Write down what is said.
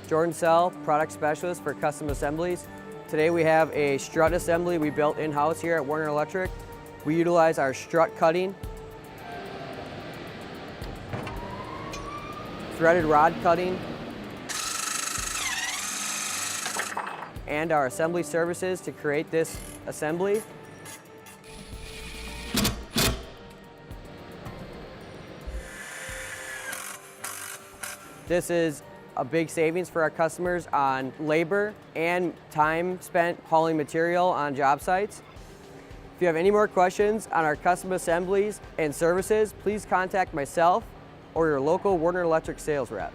Jordan Sell, product specialist for custom assemblies. Today we have a strut assembly we built in-house here at Werner Electric. We utilize our strut cutting, threaded rod cutting, and our assembly services to create this assembly. This is a big savings for our customers on labor and time spent hauling material on job sites. If you have any more questions on our custom assemblies and services, please contact myself or your local Werner Electric sales rep.